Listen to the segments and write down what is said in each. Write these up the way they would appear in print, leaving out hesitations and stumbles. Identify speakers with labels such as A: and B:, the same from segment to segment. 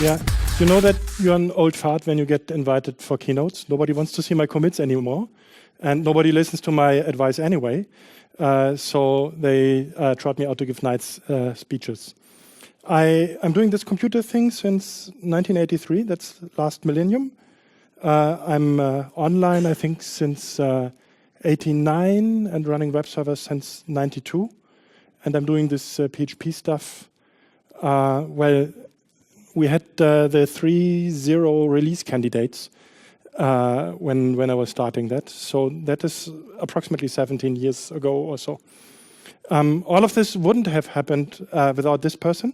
A: Yeah, you know that you're an old fart when you get invited for keynotes. Nobody wants to see my commits anymore, and nobody listens to my advice anyway. So they trot me out to give nice speeches. I'm doing this computer thing since 1983. That's last millennium. I'm online, I think, since 89 and running web servers since 92. And I'm doing this PHP stuff. Well, we had the 3.0 release candidates when I was starting that. So that is approximately 17 years ago or so. All of this wouldn't have happened without this person.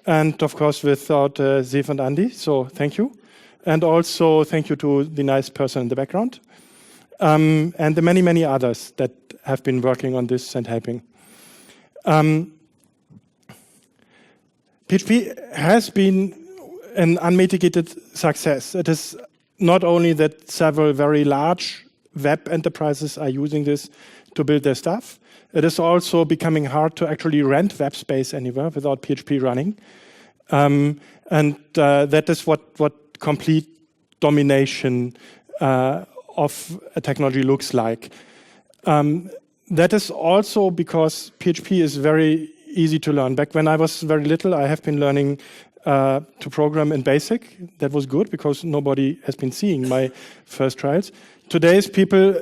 A: And of course, without Zeev and Andy. So thank you. And also thank you to the nice person in the background. And the many, many others that have been working on this and helping. PHP has been an unmitigated success. It is not only that several very large web enterprises are using this to build their stuff, it is also becoming hard to actually rent web space anywhere without PHP running. And that is what complete domination of a technology looks like. That is also because PHP is very easy to learn. Back when I was very little, I have been learning to program in BASIC. That was good because nobody has been seeing my first trials. Today's people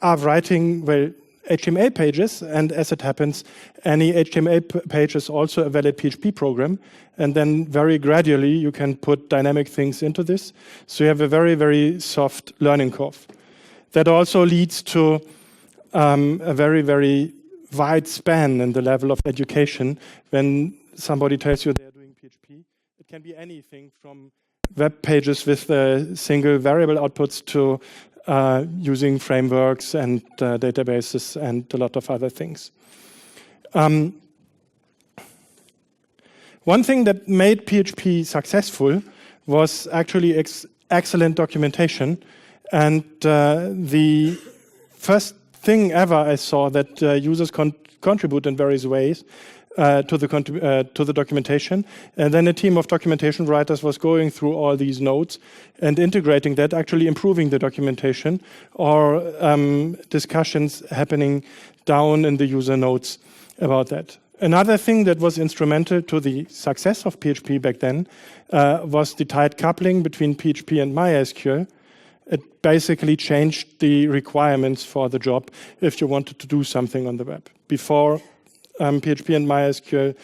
A: are writing, well, HTML pages, and as it happens, any HTML page is also a valid PHP program. And then very gradually, you can put dynamic things into this. So you have a very, very soft learning curve. That also leads to a very, very wide span in the level of education. When somebody tells you they're doing PHP, it can be anything from web pages with single variable outputs to using frameworks and databases and a lot of other things. One thing that made PHP successful was actually excellent documentation. And the first thing ever I saw that users contribute in various ways to the documentation. And then a team of documentation writers was going through all these notes and integrating that, actually improving the documentation, or discussions happening down in the user notes about that. Another thing that was instrumental to the success of PHP back then was the tight coupling between PHP and MySQL. It basically changed the requirements for the job if you wanted to do something on the web. Before PHP and MySQL,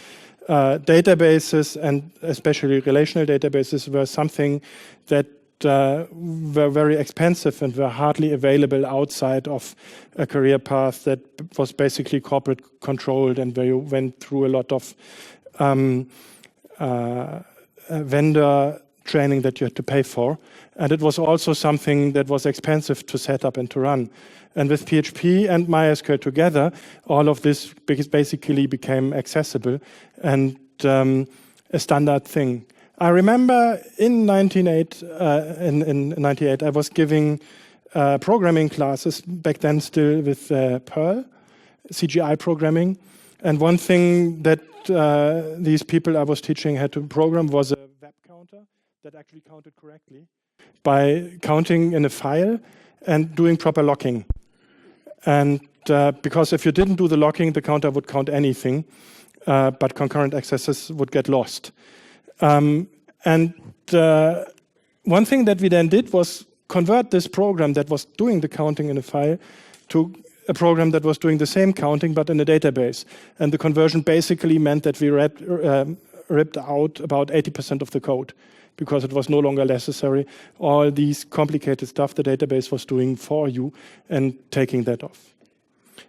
A: databases and especially relational databases were something that were very expensive and were hardly available outside of a career path that was basically corporate controlled and where you went through a lot of vendor training that you had to pay for. And it was also something that was expensive to set up and to run. And with PHP and MySQL together, all of this basically became accessible and a standard thing. I remember in 98, I was giving programming classes, back then still with Perl, CGI programming. And one thing that these people I was teaching had to program was a web counter that actually counted correctly by counting in a file and doing proper locking. And because if you didn't do the locking, the counter would count anything, but concurrent accesses would get lost. And one thing that we then did was convert this program that was doing the counting in a file to a program that was doing the same counting, but in a database. And the conversion basically meant that we ripped out about 80% of the code, because it was no longer necessary. All these complicated stuff the database was doing for you and taking that off.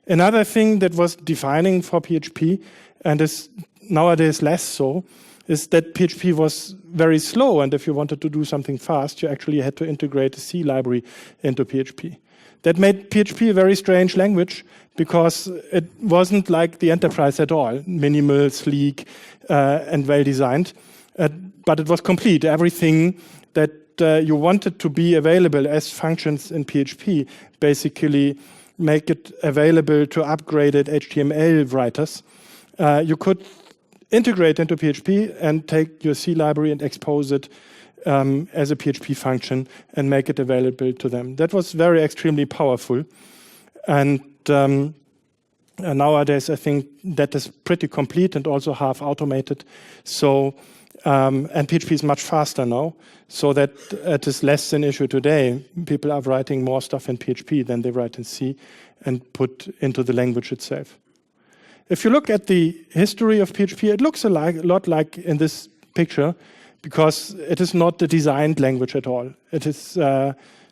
A: Another thing that was defining for PHP, and is nowadays less so, is that PHP was very slow, and if you wanted to do something fast, you actually had to integrate a C library into PHP. That made PHP a very strange language, because it wasn't like the enterprise at all, minimal, sleek, and well-designed. But it was complete. Everything that you wanted to be available as functions in PHP basically make it available to upgraded HTML writers. You could integrate into PHP and take your C library and expose it as a PHP function and make it available to them. That was very extremely powerful. And nowadays, I think that is pretty complete and also half automated. So, and PHP is much faster now, so that it is less an issue today. People are writing more stuff in PHP than they write in C and put into the language itself. If you look at the history of PHP, it looks a lot like in this picture, because it is not a designed language at all. It is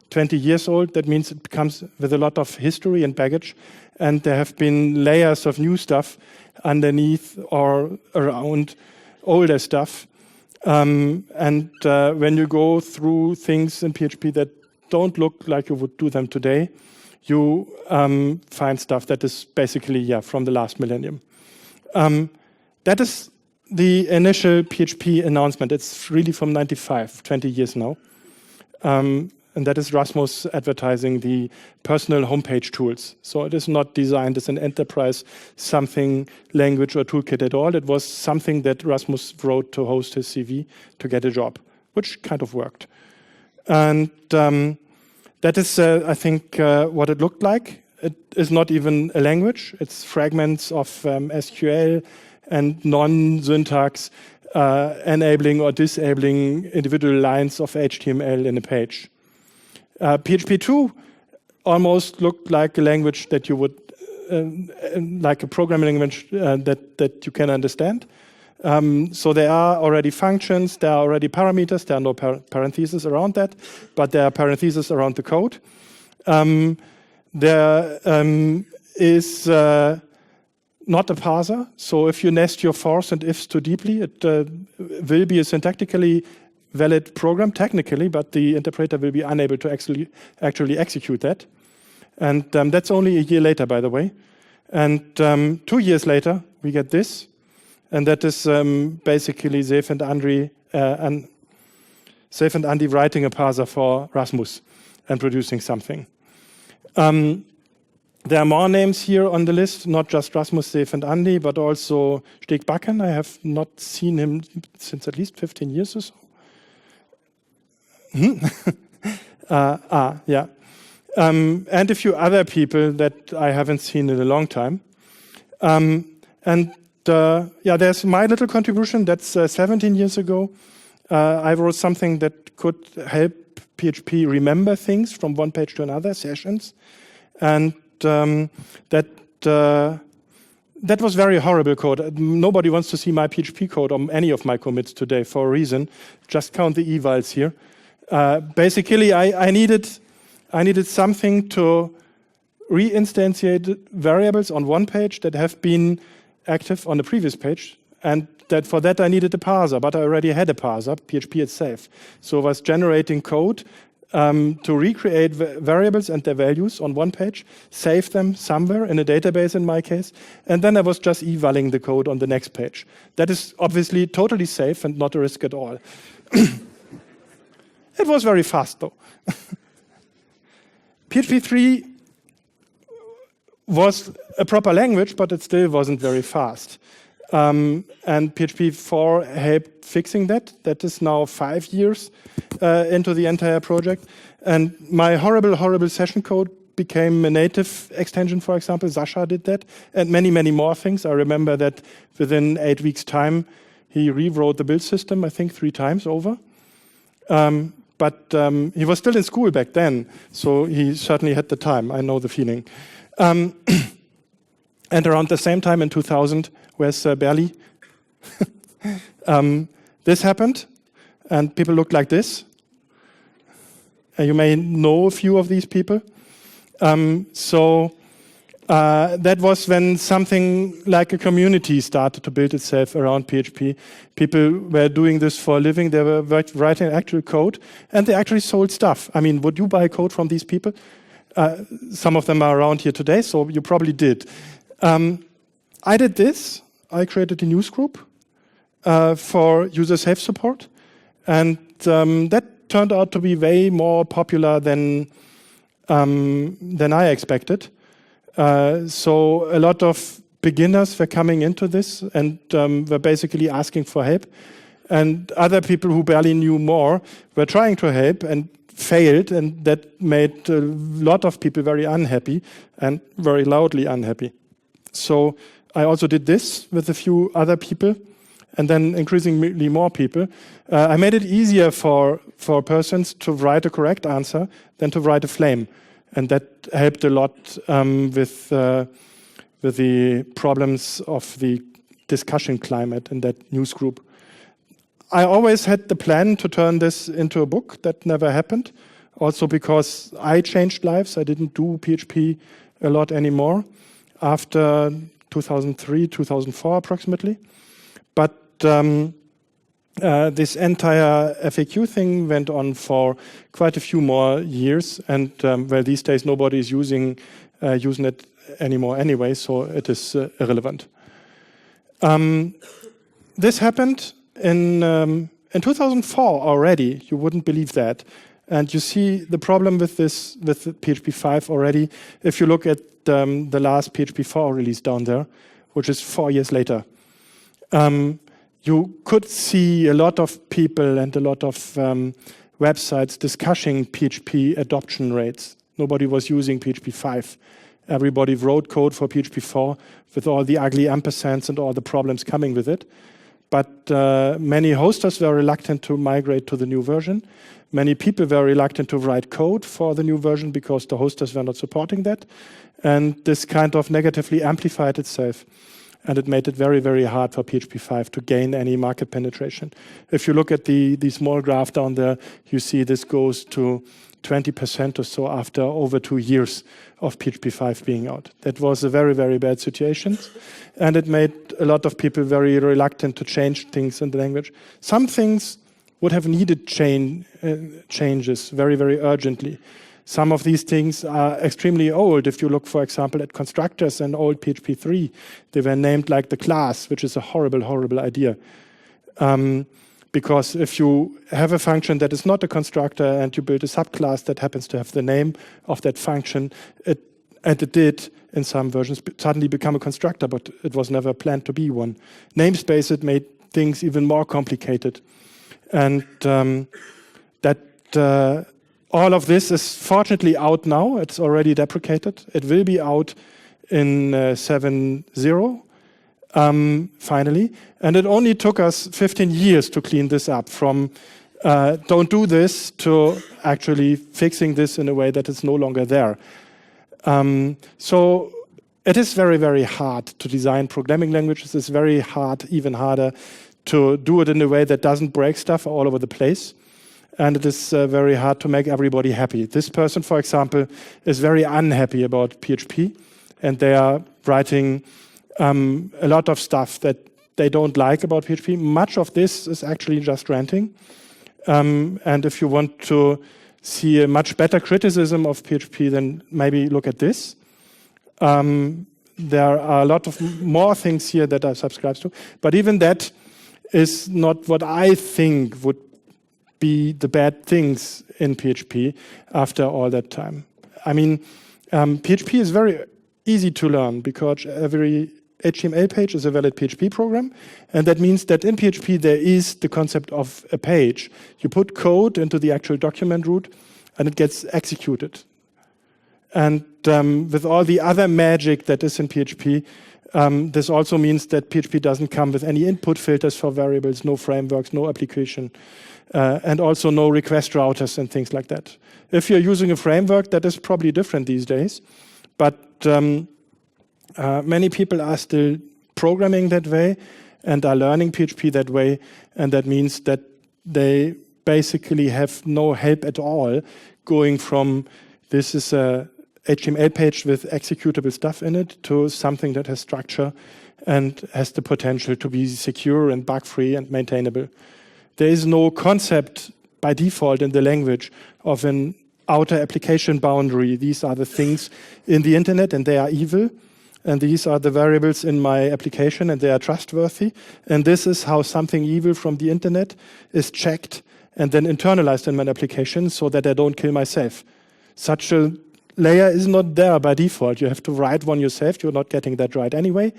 A: 20 years old. That means it comes with a lot of history and baggage, and there have been layers of new stuff underneath or around older stuff. And when you go through things in PHP that don't look like you would do them today, you find stuff that is basically, from the last millennium. That is the initial PHP announcement. It's really from 95, 20 years now. And that is Rasmus advertising the personal homepage tools. So it is not designed as an enterprise something language or toolkit at all. It was something that Rasmus wrote to host his CV to get a job, which kind of worked. And that is, I think, what it looked like. It is not even a language. It's fragments of SQL and non-syntax enabling or disabling individual lines of HTML in a page. PHP 2 almost looked like a language that you would, like a programming language that you can understand. So there are already functions, there are already parameters, there are no parentheses around that, but there are parentheses around the code. There is not a parser, so if you nest your fors and ifs too deeply, it will be a syntactically valid program technically, but the interpreter will be unable to actually execute that. And that's only a year later, by the way. And 2 years later, we get this. And that is basically Seif and Andy writing a parser for Rasmus and producing something. There are more names here on the list, not just Rasmus, Seif and Andy, but also Stig Bakken. I have not seen him since at least 15 years or so. Yeah. And a few other people that I haven't seen in a long time. There's my little contribution. That's 17 years ago. I wrote something that could help PHP remember things from one page to another, sessions. And that was very horrible code. Nobody wants to see my PHP code or any of my commits today for a reason. Just count the evals here. Basically, I needed something to reinstantiate variables on one page that have been active on the previous page, and that for that I needed a parser, but I already had a parser, PHP itself. So I was generating code to recreate variables and their values on one page, save them somewhere in a database in my case, and then I was just evaling the code on the next page. That is obviously totally safe and not a risk at all. It was very fast, though. PHP 3 was a proper language, but it still wasn't very fast. And PHP 4 helped fixing that. That is now 5 years into the entire project. And my horrible, horrible session code became a native extension, for example. Sasha did that, and many, many more things. I remember that within 8 weeks' time, he rewrote the build system, I think, 3 times over. But he was still in school back then, so he certainly had the time. I know the feeling. And around the same time in 2000, where's Berli? This happened, and people looked like this. You may know a few of these people. That was when something like a community started to build itself around PHP. People were doing this for a living. They were writing actual code, and they actually sold stuff. I mean, would you buy code from these people? Some of them are around here today, so you probably did. I did this. I created a news group for user safe support, and that turned out to be way more popular than I expected. So a lot of beginners were coming into this and were basically asking for help. And other people who barely knew more were trying to help and failed, and that made a lot of people very unhappy and very loudly unhappy. So I also did this with a few other people, and then increasingly more people. I made it easier for persons to write a correct answer than to write a flame, and that helped a lot with the problems of the discussion climate in that news group. I always had the plan to turn this into a book. That never happened. Also because I changed lives. I didn't do PHP a lot anymore after 2003, 2004 approximately. But this entire FAQ thing went on for quite a few more years. And well, these days nobody is using it anymore anyway, so it is irrelevant. This happened in 2004 already. You wouldn't believe that. And you see the problem with this, with PHP 5 already, if you look at the last PHP 4 release down there, which is 4 years later. You could see a lot of people and a lot of websites discussing PHP adoption rates. Nobody was using PHP 5. Everybody wrote code for PHP 4 with all the ugly ampersands and all the problems coming with it. But many hosters were reluctant to migrate to the new version. Many people were reluctant to write code for the new version because the hosters were not supporting that. And this kind of negatively amplified itself. And it made it very, very hard for PHP 5 to gain any market penetration. If you look at the small graph down there, you see this goes to 20% or so after over 2 years of PHP 5 being out. That was a very, very bad situation. And it made a lot of people very reluctant to change things in the language. Some things would have needed changes very, very urgently. Some of these things are extremely old. If you look, for example, at constructors in old PHP 3, they were named like the class, which is a horrible, horrible idea. Because if you have a function that is not a constructor and you build a subclass that happens to have the name of that function, it did in some versions suddenly become a constructor, but it was never planned to be one. Namespace, it made things even more complicated. And all of this is fortunately out now. It's already deprecated. It will be out in 7.0. Finally. And it only took us 15 years to clean this up from don't do this to actually fixing this in a way that it's no longer there. So it is very, very hard to design programming languages. It's very hard, even harder, to do it in a way that doesn't break stuff all over the place. And it is very hard to make everybody happy. This person, for example, is very unhappy about PHP, and they are writing a lot of stuff that they don't like about PHP. Much of this is actually just ranting. And if you want to see a much better criticism of PHP, then maybe look at this. There are a lot of more things here that I subscribe to. But even that is not what I think would be the bad things in PHP after all that time. I mean, PHP is very easy to learn because every HTML page is a valid PHP program. And that means that in PHP there is the concept of a page. You put code into the actual document root and it gets executed. And with all the other magic that is in PHP, this also means that PHP doesn't come with any input filters for variables, no frameworks, no application, and also no request routers and things like that. If you're using a framework, that is probably different these days. But many people are still programming that way and are learning PHP that way. And that means that they basically have no help at all going from this is a HTML page with executable stuff in it to something that has structure and has the potential to be secure and bug-free and maintainable. There is no concept by default in the language of an outer application boundary. These are the things in the internet and they are evil. And these are the variables in my application and they are trustworthy. And this is how something evil from the internet is checked and then internalized in my application so that I don't kill myself. Such a layer is not there by default. You have to write one yourself. You're not getting that right anyway.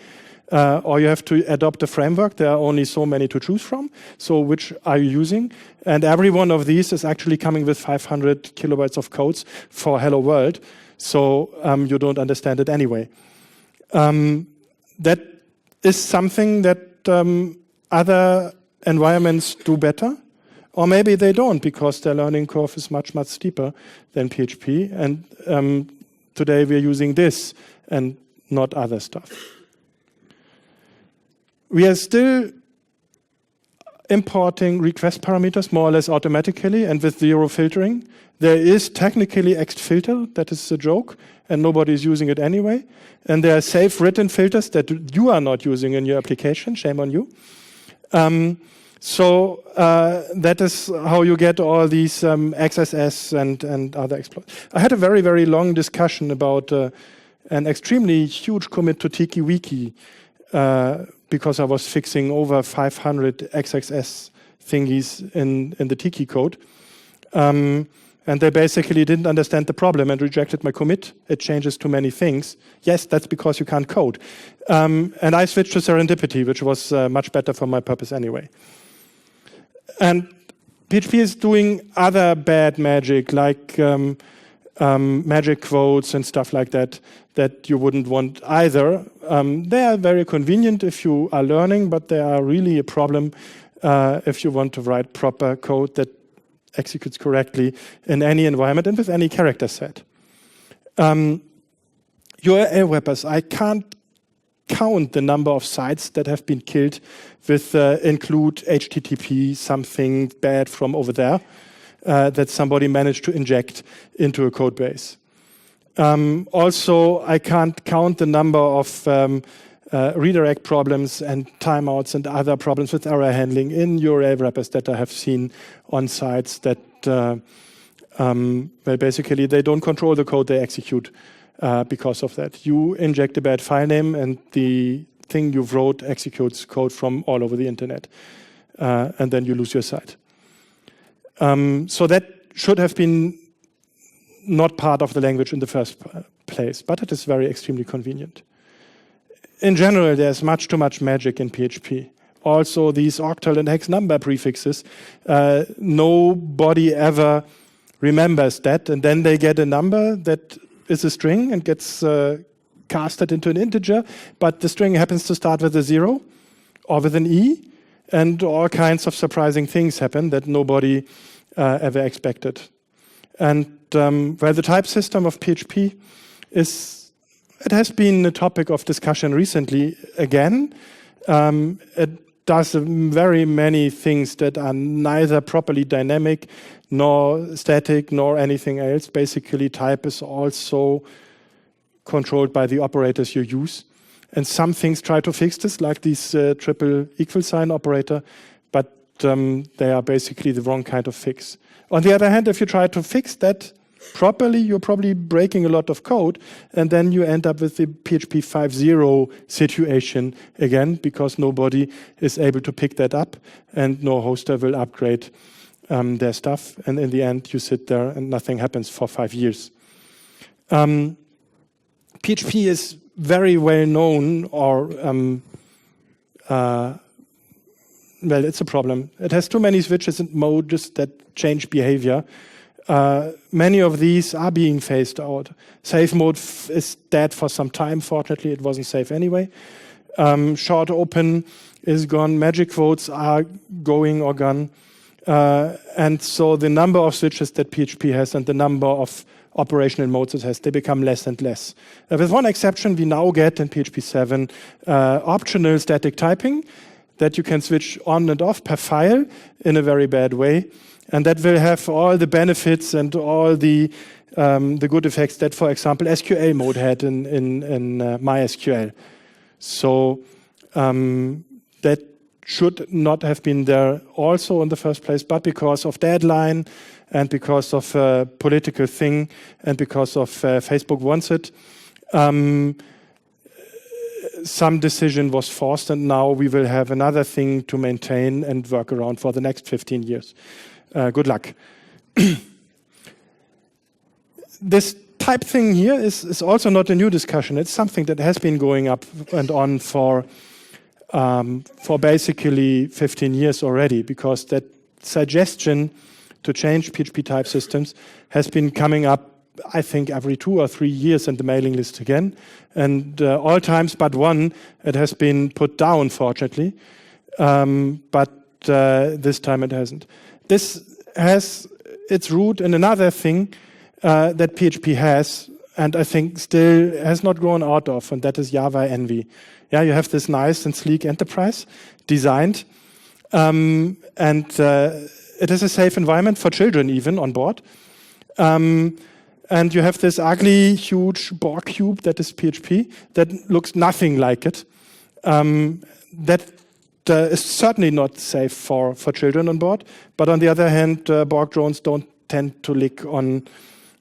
A: Or you have to adopt a framework. There are only so many to choose from. So which are you using? And every one of these is actually coming with 500 kilobytes of codes for Hello World. So you don't understand it anyway. That is something that other environments do better. Or maybe they don't, because their learning curve is much, much steeper than PHP. And today we're using this and not other stuff. We are still importing request parameters more or less automatically and with zero filtering. There is technically xFilter, that is a joke, and nobody is using it anyway. And there are safe written filters that you are not using in your application. Shame on you. So that is how you get all these XSS and other exploits. I had a very, very long discussion about an extremely huge commit to TikiWiki because I was fixing over 500 XXS thingies in the Tiki code. And they basically didn't understand the problem and rejected my commit. It changes too many things. Yes, that's because you can't code. And I switched to Serendipity, which was much better for my purpose anyway. And PHP is doing other bad magic, like magic quotes and stuff like that, that you wouldn't want either. They are very convenient if you are learning, but they are really a problem if you want to write proper code that executes correctly in any environment and with any character set. URL wrappers, I can't count the number of sites that have been killed with include HTTP, something bad from over there that somebody managed to inject into a code base. Also, I can't count the number of redirect problems and timeouts and other problems with error handling in URL wrappers that I have seen on sites that well, basically they don't control the code they execute because of that. You inject a bad file name and the thing you wrote executes code from all over the internet. And then you lose your site. So that should have been not part of the language in the first place, but it is very extremely convenient. In general, there's much too much magic in PHP. Also, these octal and hex number prefixes, nobody ever remembers that, and then they get a number that is a string and gets casted into an integer, but the string happens to start with a 0 or with an E, and all kinds of surprising things happen that nobody ever expected. And well, the type system of PHP it has been a topic of discussion recently again. It does very many things that are neither properly dynamic, nor static, nor anything else. Basically, type is also controlled by the operators you use. And some things try to fix this, like this triple equal sign operator, but they are basically the wrong kind of fix. On the other hand, if you try to fix that properly, you're probably breaking a lot of code, and then you end up with the PHP 5.0 situation again, because nobody is able to pick that up, and no hoster will upgrade their stuff, and in the end, you sit there and nothing happens for 5 years. PHP is very well known, or well, it's a problem. It has too many switches and modes that change behavior. Many of these are being phased out. Safe mode is dead for some time. Fortunately, it wasn't safe anyway. Short open is gone. Magic quotes are going or gone. And so the number of switches that PHP has and the number of operational modes it has, they become less and less. With one exception, we now get in PHP 7 optional static typing that you can switch on and off per file in a very bad way. And that will have all the benefits and all the good effects that, for example, SQL mode had in MySQL. So that should not have been there also in the first place, but because of deadline and because of a political thing and because of Facebook wants it, some decision was forced, and now we will have another thing to maintain and work around for the next 15 years. Good luck. This type thing here is also not a new discussion. It's something that has been going up and on for basically 15 years already, because that suggestion to change PHP type systems has been coming up, I think, every 2 or 3 years in the mailing list again. And all times but one, it has been put down, fortunately. But this time it hasn't. This has its root in another thing that PHP has, and I think still has not grown out of, and that is Java envy. Yeah, you have this nice and sleek enterprise designed, and it is a safe environment for children even on board. And you have this ugly, huge Borg cube that is PHP that looks nothing like it. That is certainly not safe for children on board. But on the other hand, Borg drones don't tend to lick on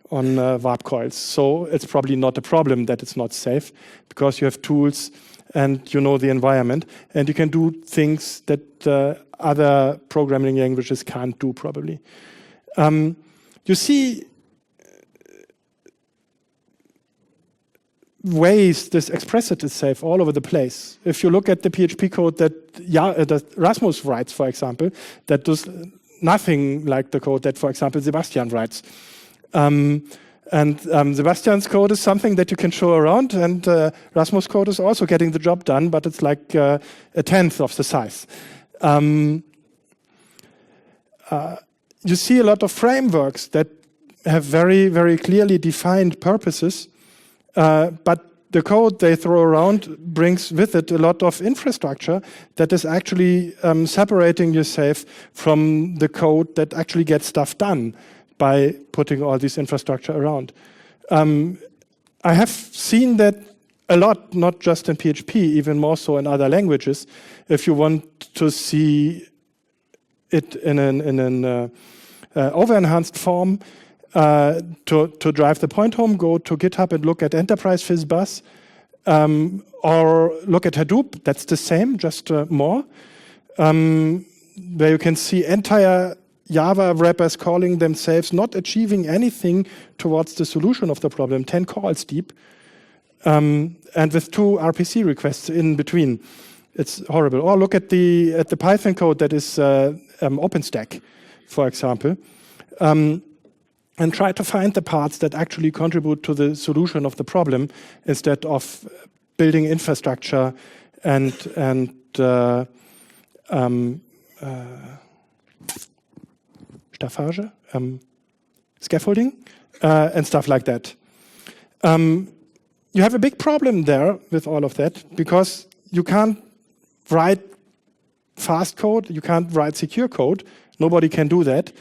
A: warp coils. So it's probably not a problem that it's not safe, because you have tools and you know the environment. And you can do things that other programming languages can't do, probably. You see ways this expressed is safe all over the place. If you look at the PHP code that Rasmus writes, for example, that does nothing like the code that, for example, Sebastian writes. Sebastian's code is something that you can show around, and Rasmus' code is also getting the job done, but it's like a tenth of the size. You see a lot of frameworks that have very, very clearly defined purposes, but the code they throw around brings with it a lot of infrastructure that is actually separating yourself from the code that actually gets stuff done by putting all this infrastructure around. I have seen that a lot, not just in PHP, even more so in other languages. If you want to see it in an over-enhanced form, to drive the point home, go to GitHub and look at Enterprise FizzBuzz, or look at Hadoop. That's the same, just more, where you can see entire Java wrappers calling themselves not achieving anything towards the solution of the problem, 10 calls deep, and with 2 RPC requests in between. It's horrible. Or look at the Python code that is OpenStack, for example. And try to find the parts that actually contribute to the solution of the problem, instead of building infrastructure and staffage, scaffolding, and stuff like that. You have a big problem there with all of that, because you can't write fast code, you can't write secure code. Nobody can do that.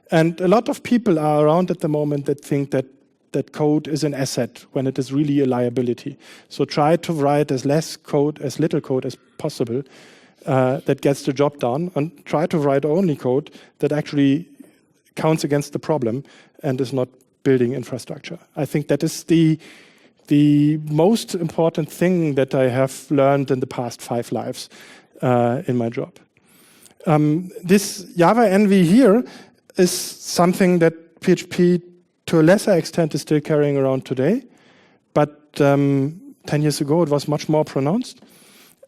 A: And a lot of people are around at the moment that think that code is an asset when it is really a liability. So try to write as little code as possible that gets the job done, and try to write only code that actually counts against the problem and is not building infrastructure. I think that is the most important thing that I have learned in the past 5 lives in my job. This Java envy here is something that PHP, to a lesser extent, is still carrying around today. But 10 years ago, it was much more pronounced.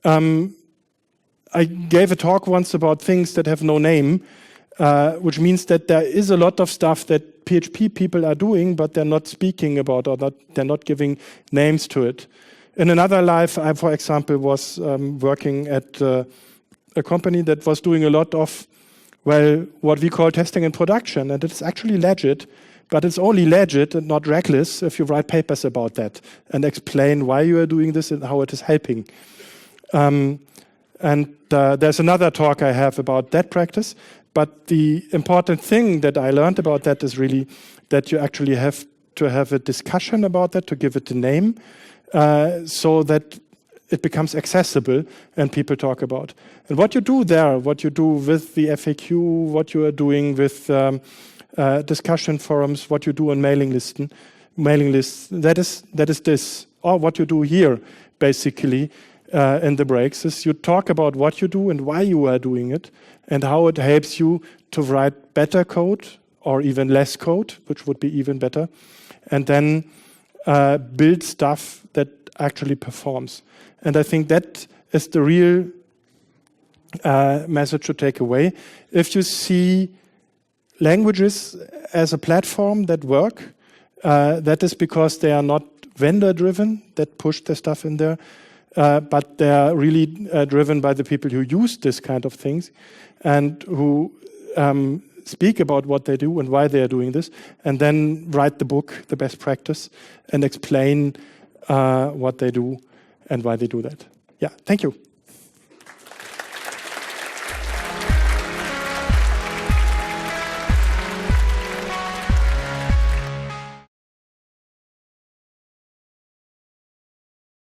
A: I gave a talk once about things that have no name, which means that there is a lot of stuff that PHP people are doing, but they're not speaking about, or they're not giving names to it. In another life, I, for example, was working at a company that was doing a lot of, well, what we call testing in production. And it's actually legit, but it's only legit and not reckless if you write papers about that and explain why you are doing this and how it is helping. There's another talk I have about that practice. But the important thing that I learned about that is really that you actually have to have a discussion about that, to give it a name, so that it becomes accessible and people talk about. And what you do there, what you do with the FAQ, what you are doing with discussion forums, what you do on mailing lists, that is this. Or what you do here, basically, in the breaks, is you talk about what you do and why you are doing it, and how it helps you to write better code, or even less code, which would be even better. And then build stuff that actually performs. And I think that is the real message to take away. If you see languages as a platform that work, that is because they are not vendor-driven, that push their stuff in there, but they are really driven by the people who use this kind of things and who speak about what they do and why they are doing this, and then write the book, the best practice, and explain what they do and why they do that. Yeah, thank you.